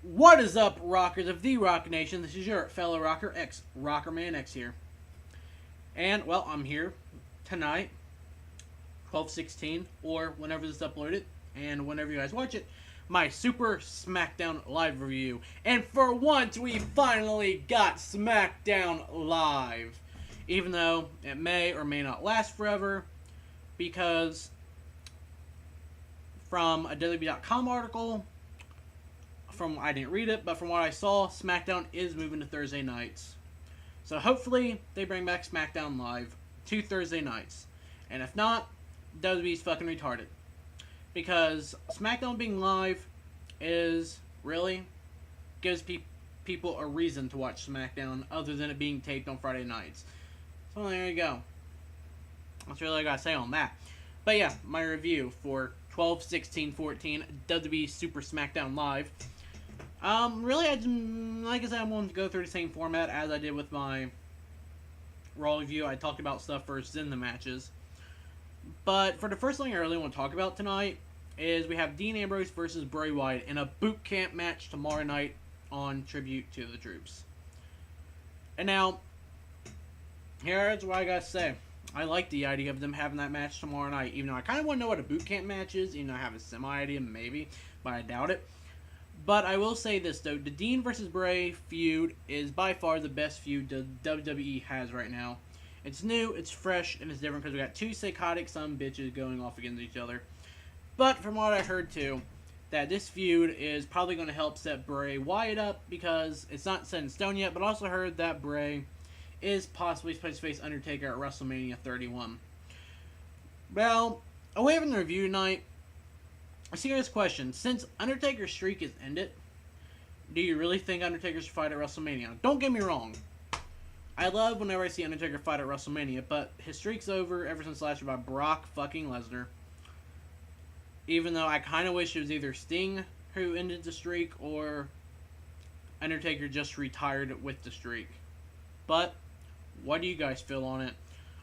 What is up, rockers of the Rock Nation? This is your fellow rocker, Rockerman X here. And, well, I'm here tonight, 12/16, or whenever this is uploaded, and whenever you guys watch it, my Super Smackdown live review. And for once, we finally got Smackdown live. Even though it may or may not last forever, because from a WWE.com article, I didn't read it, but from what I saw, SmackDown is moving to Thursday nights. So hopefully they bring back SmackDown Live to Thursday nights. And if not, WWE's fucking retarded. Because SmackDown being live is really gives people a reason to watch SmackDown other than it being taped on Friday nights. So there you go. That's really all I gotta say on that. But yeah, my review for 12/16/14 WWE Super Smackdown Live. Really, like I said, I'm willing to go through the same format as I did with my Raw review. I talked about stuff first, then the matches. But for the first thing I really want to talk about tonight is we have Dean Ambrose versus Bray Wyatt in a boot camp match tomorrow night on Tribute to the Troops. And now, here's what I gotta say. I like the idea of them having that match tomorrow night, even though I kind of want to know what a boot camp match is. Even though I have a semi-idea, maybe, but I doubt it. But I will say this, though. The Dean versus Bray feud is by far the best feud the WWE has right now. It's new, it's fresh, and it's different because we got two psychotic son bitches going off against each other. But from what I heard, too, that this feud is probably going to help set Bray Wyatt up because it's not set in stone yet, but I also heard that Bray is possibly supposed to face Undertaker at WrestleMania 31. Well, away from the review tonight, a serious question. Since Undertaker's streak is ended, do you really think Undertaker should fight at WrestleMania? Don't get me wrong. I love whenever I see Undertaker fight at WrestleMania, but his streak's over ever since last year by Brock fucking Lesnar. Even though I kind of wish it was either Sting who ended the streak or Undertaker just retired with the streak. But what do you guys feel on it?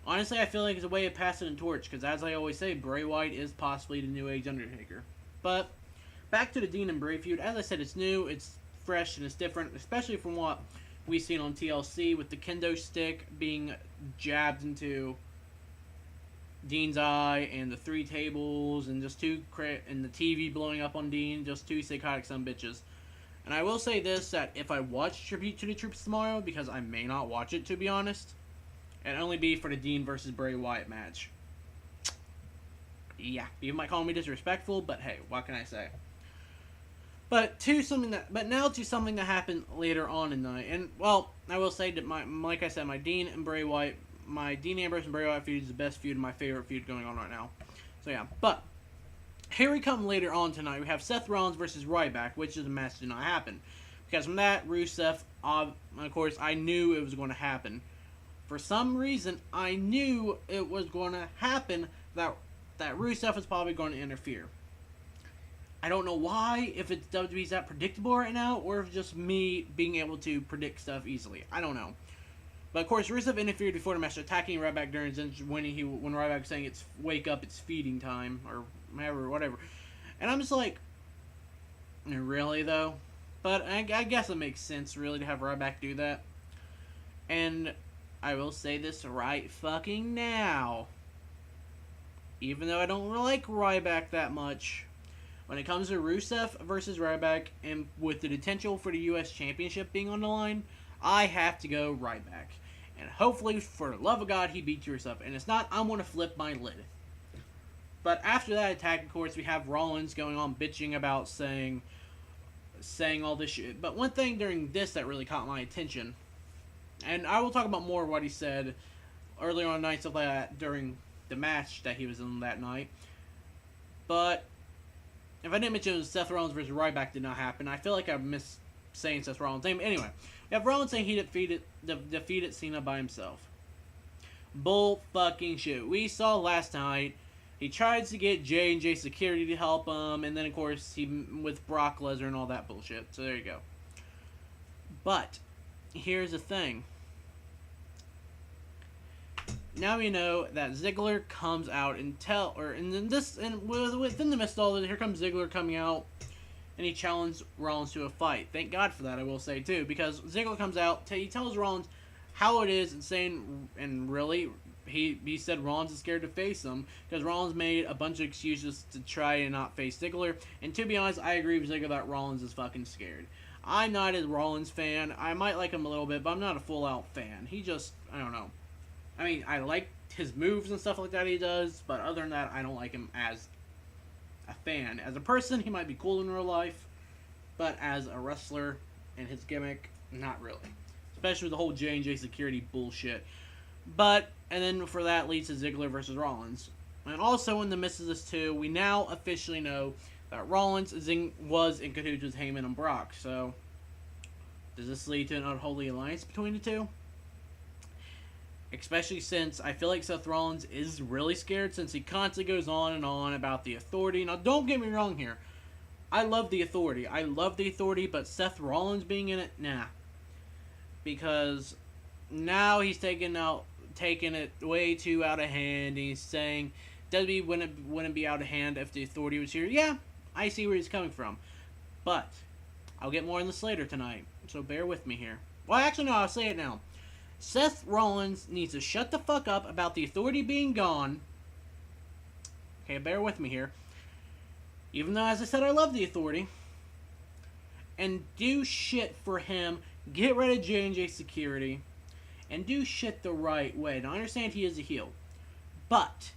Honestly, I feel like it's a way of passing the torch, because as I always say, Bray Wyatt is possibly the new age Undertaker. But back to the Dean and Bray feud. As I said, it's new, it's fresh, and it's different, especially from what we've seen on TLC with the kendo stick being jabbed into Dean's eye, and the three tables, and just and the TV blowing up on Dean, just two psychotic son bitches. And I will say this, that if I watch Tribute to the Troops tomorrow, because I may not watch it to be honest, it'll only be for the Dean versus Bray Wyatt match. Yeah, you might call me disrespectful, but hey, what can I say? But now to something that happened later on in the night. And well, I will say that like I said, my Dean Ambrose and Bray Wyatt feud is the best feud, my favorite feud going on right now. So yeah, but here we come later on tonight. We have Seth Rollins versus Ryback, which is a match that did not happen. Because from that, Rusev, of course, I knew it was going to happen. For some reason, I knew it was going to happen that Rusev was probably going to interfere. I don't know why, if it's WWE's that predictable right now, or if it's just me being able to predict stuff easily. I don't know. But of course, Rusev interfered before the match, attacking Ryback during when Ryback was saying it's wake up, it's feeding time, or whatever. And I'm just like, really though? But I guess it makes sense really to have Ryback do that. And I will say this right fucking now. Even though I don't really like Ryback that much, when it comes to Rusev versus Ryback, and with the potential for the US Championship being on the line, I have to go Ryback. And hopefully, for the love of God, he beats Rusev. And if not, I'm going to flip my lid. But after that attack, of course, we have Rollins going on bitching about saying all this shit. But one thing during this that really caught my attention, and I will talk about more of what he said earlier on night, stuff like that, during the match that he was in that night. But if I didn't mention Seth Rollins versus Ryback did not happen, I feel like I missed saying Seth Rollins' name. Anyway, we have Rollins saying he defeated Cena by himself. Bull fucking shit. We saw last night, he tried to get J&J Security to help him, and then of course he with Brock Lesnar and all that bullshit. So there you go. But here's the thing. Now we know that Ziggler comes out and within the midst of all this, here comes Ziggler coming out and he challenged Rollins to a fight. Thank God for that, I will say, too, because Ziggler comes out, he tells Rollins how it is, and saying, and really, he said Rollins is scared to face him, because Rollins made a bunch of excuses to try and not face Ziggler, and to be honest, I agree with Ziggler that Rollins is fucking scared. I'm not a Rollins fan. I might like him a little bit, but I'm not a full-out fan. He just, I don't know. I mean, I like his moves and stuff like that he does, but other than that, I don't like him as a fan. As a person, he might be cool in real life, but as a wrestler and his gimmick, not really. Especially with the whole J&J security bullshit. But, and then for that leads to Ziggler versus Rollins. And also in the midst of this too, we now officially know that Rollins was in cahoots with Heyman and Brock. So, does this lead to an unholy alliance between the two? Especially since I feel like Seth Rollins is really scared, since he constantly goes on and on about the Authority. Now, don't get me wrong here. I love the Authority. But Seth Rollins being in it, nah. Because now he's taking it way too out of hand. He's saying WWE wouldn't be out of hand if the Authority was here. Yeah, I see where he's coming from. But I'll get more on this later tonight, so bear with me here. Well, actually, no, I'll say it now. Seth Rollins needs to shut the fuck up about the Authority being gone. Okay, bear with me here. Even though, as I said, I love the Authority. And do shit for him. Get rid of J&J security. And do shit the right way. Now, I understand he is a heel. But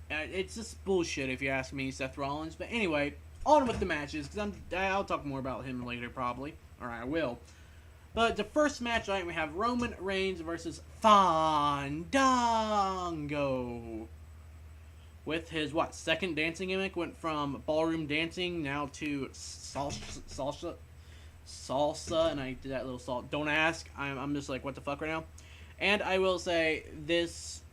it's just bullshit if you ask me, Seth Rollins. But anyway, on with the matches. Because I'll talk more about him later, probably. Or I will. But the first match tonight, we have Roman Reigns versus Fandango. With his, second dancing gimmick. Went from ballroom dancing now to salsa. And I did that little salt. Don't ask. I'm just like, what the fuck right now? And I will say, this,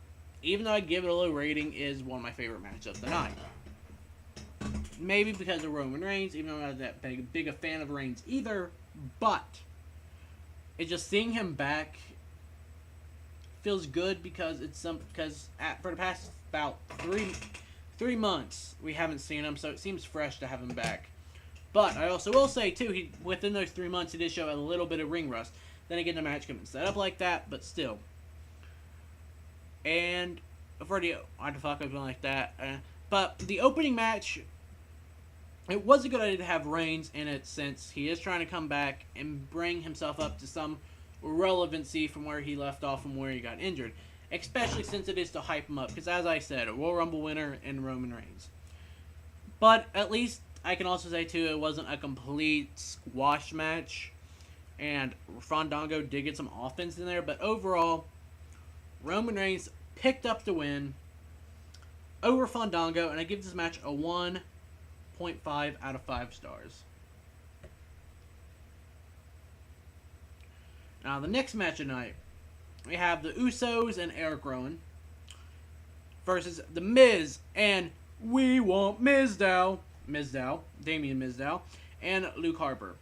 even though I give it a low rating, is one of my favorite matches of the night. Maybe because of Roman Reigns, even though I'm not that big a fan of Reigns either. But it's just seeing him back feels good, because for the past about three months we haven't seen him, so it seems fresh to have him back. But I also will say too, within those 3 months he did show a little bit of ring rust. Then again, the match couldn't set up like that, but still. And for the what the fuck I was going like that. But the opening match, it was a good idea to have Reigns in it, since he is trying to come back and bring himself up to some relevancy from where he left off from where he got injured. Especially since it is to hype him up. Because as I said, a Royal Rumble winner and Roman Reigns. But at least I can also say too, it wasn't a complete squash match. And Fandango did get some offense in there. But overall, Roman Reigns picked up the win over Fandango. And I give this match a 1.5 out of 5 stars. Now, the next match tonight, we have the Usos and Erick Rowan versus The Miz and We Want Mizdow, Damian Mizdow, and Luke Harper.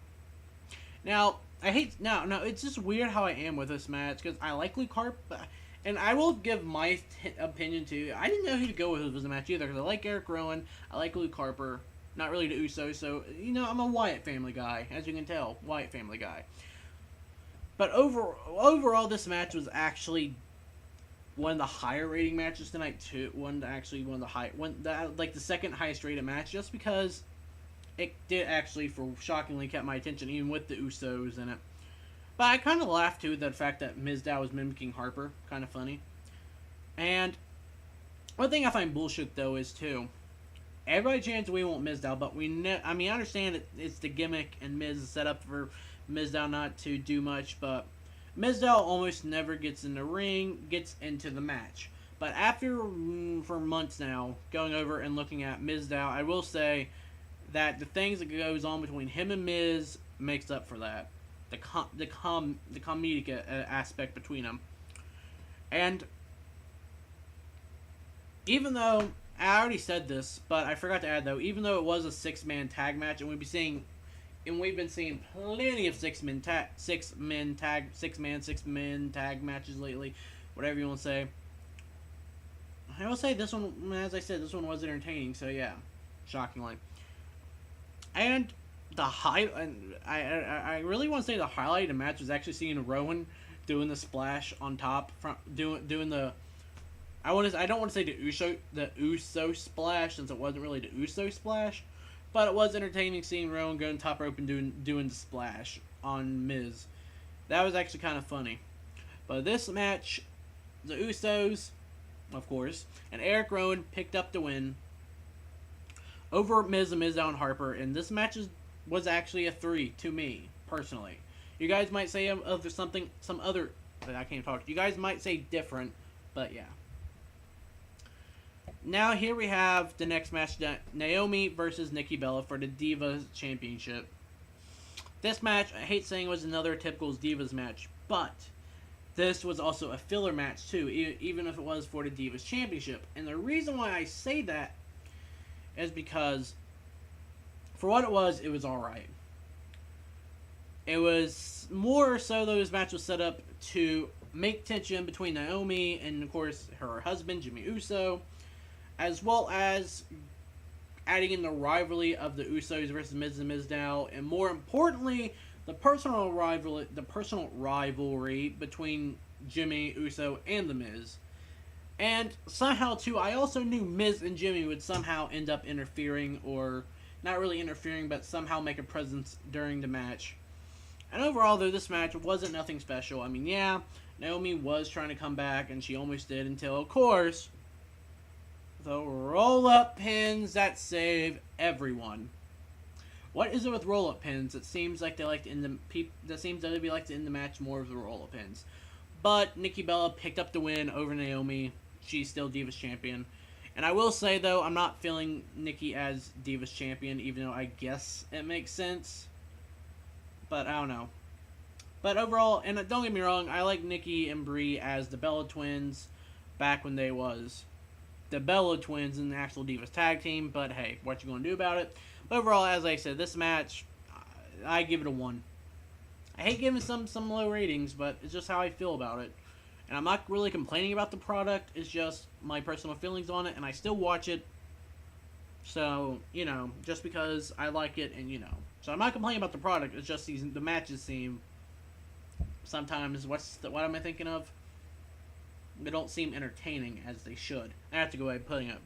Now, it's just weird how I am with this match, because I like Luke Harper, and I will give my opinion too. I didn't know who to go with the match either, because I like Erick Rowan, I like Luke Harper, not really the Usos, so, I'm a Wyatt family guy, as you can tell, Wyatt family guy. But overall, this match was actually one of the higher rating matches tonight too. The second highest rated match, just because it did actually, shockingly, kept my attention, even with the Usos in it. But I kind of laughed too, the fact that Mizdow was mimicking Harper, kind of funny. And one thing I find bullshit though is too, everybody chants we want Mizdow, but I understand it's the gimmick and Miz is set up for Mizdow not to do much, but Mizdow almost never gets in the ring, gets into the match. But for months now, going over and looking at Mizdow, I will say that the things that goes on between him and Miz makes up for that. The comedic aspect between them. And even though, I already said this, but I forgot to add though, even though it was a 6-man tag match, and we've been seeing plenty of 6-man tag matches lately, whatever you want to say. I will say this one, as I said, this one was entertaining, so yeah, shockingly. And I really want to say the highlight of the match was actually seeing Rowan doing the splash on top, from doing the. I don't want to say the Uso splash, since it wasn't really the Uso splash, but it was entertaining seeing Rowan going top rope and doing the splash on Miz. That was actually kind of funny. But this match, the Usos, of course, and Erick Rowan picked up the win over Miz and Mizdow and Harper, and this match was actually a 3 to me personally. You guys might say some other. I can't talk. You guys might say different, but yeah. Now here we have the next match, Naomi versus Nikki Bella for the Divas Championship. This match, I hate saying, was another typical Divas match, but this was also a filler match too, even if it was for the Divas Championship. And the reason why I say that is because, for what it was alright. It was more so though this match was set up to make tension between Naomi and, of course, her husband, Jimmy Uso, as well as adding in the rivalry of the Usos versus Miz and Mizdow, and more importantly, the personal rivalry between Jimmy Uso and the Miz. And somehow too, I also knew Miz and Jimmy would somehow end up interfering, or not really interfering, but somehow make a presence during the match. And overall, though, this match wasn't nothing special. I mean, yeah, Naomi was trying to come back, and she almost did until, of course, the roll-up pins that save everyone. What is it with roll-up pins? It seems like they like to end that seems WWE like to end the match more with the roll-up pins. But Nikki Bella picked up the win over Naomi. She's still Divas Champion. And I will say, though, I'm not feeling Nikki as Divas Champion, even though I guess it makes sense. But I don't know. But overall, and don't get me wrong, I like Nikki and Brie as the Bella Twins back when they was the Bella Twins in the actual Divas tag team. But hey, what you gonna do about it? But overall, as I said, this match, I give it a 1. I hate giving some low ratings, but it's just how I feel about it. And I'm not really complaining about the product. It's just my personal feelings on it, and I still watch it. So, you know, just because I like it, and you know. So I'm not complaining about the product. It's just the matches seem sometimes, what am I thinking of? They don't seem entertaining as they should. I have to go ahead and putting it.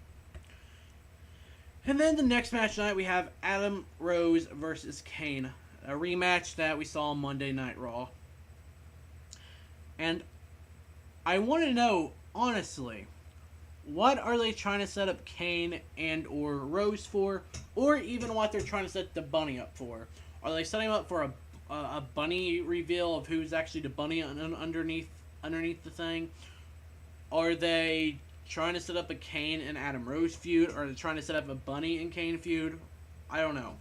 And then the next match tonight, we have Adam Rose versus Kane. A rematch that we saw on Monday Night Raw. And I want to know, honestly, what are they trying to set up Kane and or Rose for? Or even what they're trying to set the bunny up for? Are they setting up for a bunny reveal of who's actually the bunny underneath the thing? Are they trying to set up a Kane and Adam Rose feud? Or are they trying to set up a Bunny and Kane feud? I don't know.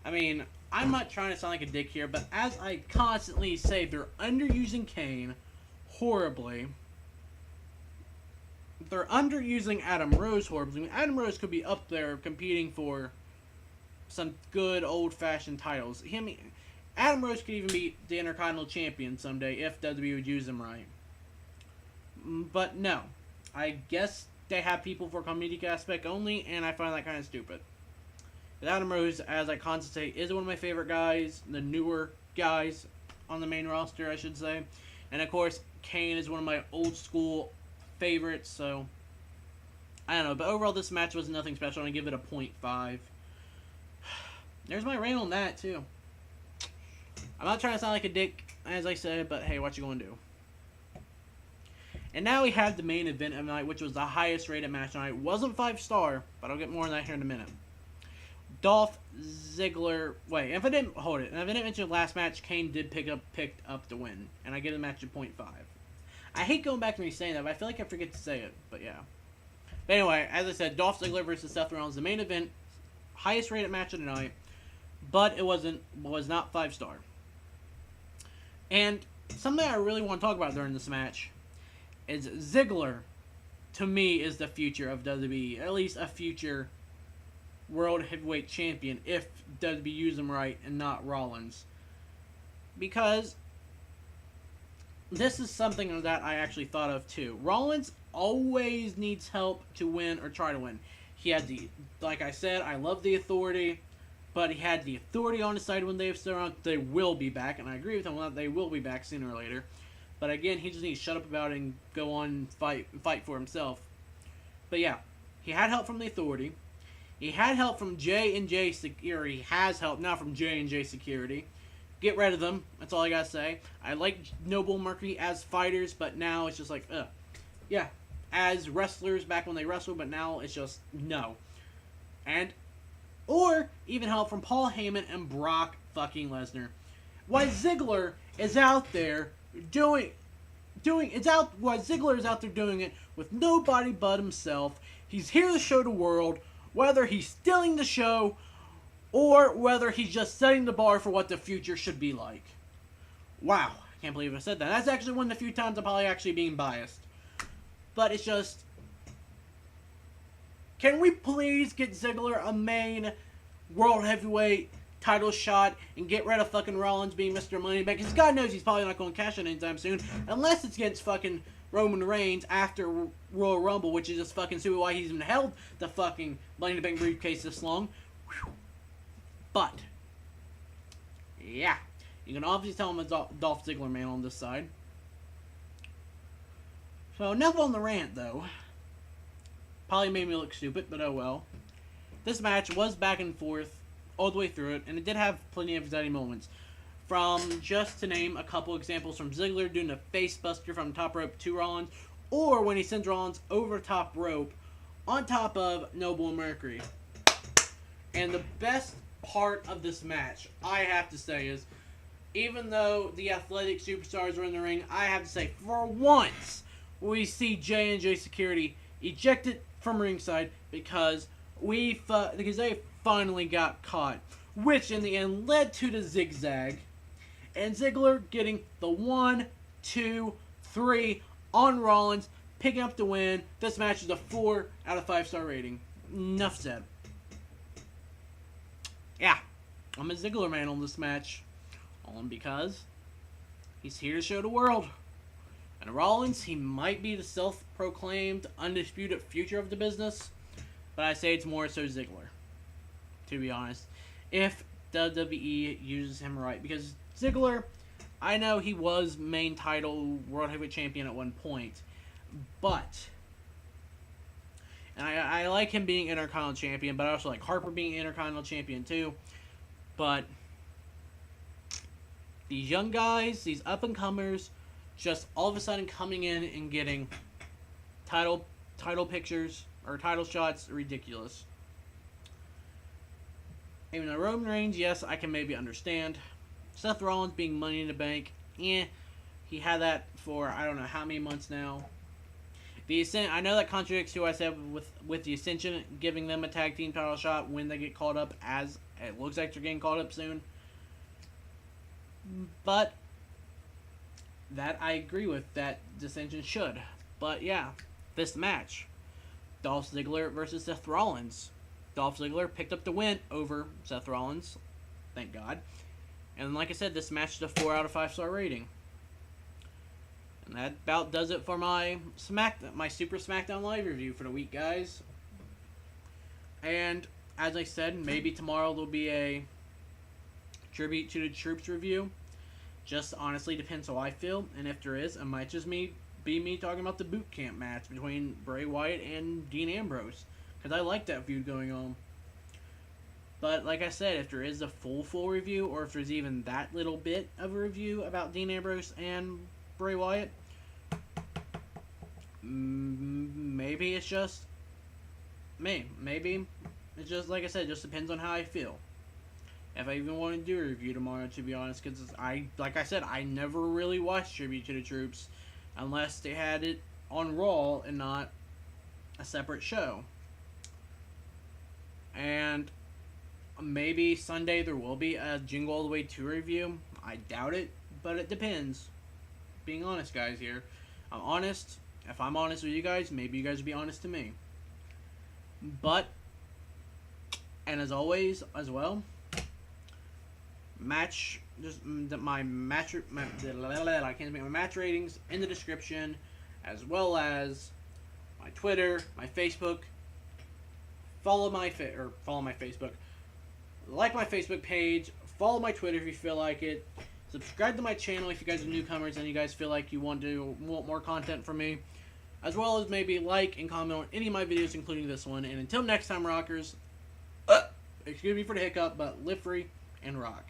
I mean, I'm not trying to sound like a dick here, but as I constantly say, they're underusing Kane horribly. They're underusing Adam Rose horribly. I mean, Adam Rose could be up there competing for some good old-fashioned titles. Adam Rose could even be the Intercontinental Champion someday if WWE would use him right. But no. I guess they have people for comedic aspect only, and I find that kind of stupid. But Adam Rose, as I constantly say, is one of my favorite guys, the newer guys on the main roster, I should say. And of course, Kane is one of my old school favorites, so I don't know. But overall, this match was nothing special, and I give it a 0.5. There's my rant on that, too. I'm not trying to sound like a dick, as I said, but hey, what you gonna do? And now we have the main event of the night, which was the highest rated match tonight. It wasn't 5-star, but I'll get more on that here in a minute. Dolph Ziggler. Wait, if I didn't mention the last match, Kane did picked up the win, and I give the match a 0.5. I hate going back and re-saying that, but I feel like I forget to say it. But yeah. But anyway, as I said, Dolph Ziggler versus Seth Rollins, the main event, highest rated match of the night, but it was not 5-star. And something I really want to talk about during this match is Ziggler, to me, is the future of WWE. At least a future World Heavyweight Champion if WWE use him right and not Rollins. Because this is something that I actually thought of too. Rollins always needs help to win or try to win. He had like I said, I love the authority, but he had the Authority on his side when they have still around. They will be back, and I agree with him that they will be back sooner or later. But again, he just needs to shut up about it and go on and fight for himself. But yeah, he had help from the Authority. He had help from J&J Security. He has help now from J&J Security. Get rid of them. That's all I gotta say. I like Noble Mercury as fighters, but now it's just like, ugh. Yeah, as wrestlers back when they wrestled, but now it's just no. Or even help from Paul Heyman and Brock fucking Lesnar. Why Ziggler is out there doing Ziggler is out there doing it with nobody but himself. He's here to show the world whether he's stealing the show or whether he's just setting the bar for what the future should be like. Wow, I can't believe I said that. That's actually one of the few times I'm probably actually being biased. But it's just, can we please get Ziggler a main World Heavyweight title shot and get rid of fucking Rollins being Mr. Moneyback? Because God knows he's probably not going to cash in anytime soon, unless it's against fucking Roman Reigns after Royal Rumble, which is just fucking stupid why he's even held the fucking Money in the Bank briefcase this long. Whew. But, yeah, you can obviously tell I'm a Dolph Ziggler man on this side. So, enough on the rant, though. Probably made me look stupid, but oh well. This match was back and forth all the way through it, and it did have plenty of exciting moments. From, just to name a couple examples, from Ziggler doing a face buster from top rope to Rollins, or when he sends Rollins over top rope on top of Noble and Mercury. And the best part of this match, I have to say, is even though the athletic superstars were in the ring, I have to say, for once, we see J&J Security ejected from ringside because they finally got caught, which in the end led to the zigzag, and Ziggler getting the 1, 2, 3 on Rollins, picking up the win. This match is a 4 out of 5 star rating. Enough said. Yeah, I'm a Ziggler man on this match, only because he's here to show the world. And Rollins, he might be the self-proclaimed undisputed future of the business, but I say it's more so Ziggler, to be honest, if WWE uses him right. Because Ziggler, I know he was main title World Heavyweight Champion at one point, but, and I like him being Intercontinental Champion, but I also like Harper being Intercontinental Champion too, but these young guys, these up-and-comers, just all of a sudden coming in and getting title pictures or title shots, ridiculous. Even though Roman Reigns, yes, I can maybe understand. Seth Rollins being Money in the Bank, he had that for I don't know how many months now. I know that contradicts who I said with the Ascension giving them a tag team title shot when they get called up, as it looks like they're getting called up soon. But that I agree with, that Ascension should. But yeah, this match, Dolph Ziggler versus Seth Rollins. Dolph Ziggler picked up the win over Seth Rollins, thank God. And like I said, this match is a 4 out of 5 star rating. And that about does it for my Super Smackdown Live review for the week, guys. And as I said, maybe tomorrow there'll be a Tribute to the Troops review. Just honestly depends how I feel, and if there is, it might just be me talking about the boot camp match between Bray Wyatt and Dean Ambrose, because I like that feud going on. But like I said, if there is a full review, or if there's even that little bit of a review about Dean Ambrose and Bray Wyatt, maybe it's just me. Maybe it's just, like I said, it just depends on how I feel. If I even want to do a review tomorrow, to be honest, because like I said, I never really watched Tribute to the Troops unless they had it on Raw and not a separate show. And maybe Sunday there will be a Jingle All the Way 2 review. I doubt it, but it depends. Being honest, guys, here. I'm honest. If I'm honest with you guys, maybe you guys will be honest to me. But, and as always, as well, my match ratings in the description, as well as my Twitter, my Facebook. Follow my Facebook. like my Facebook page, follow my Twitter if you feel like it, subscribe to my channel if you guys are newcomers and you guys feel like you want more content from me, as well as maybe like and comment on any of my videos, including this one. And until next time, rockers, excuse me for the hiccup, but live free and rock.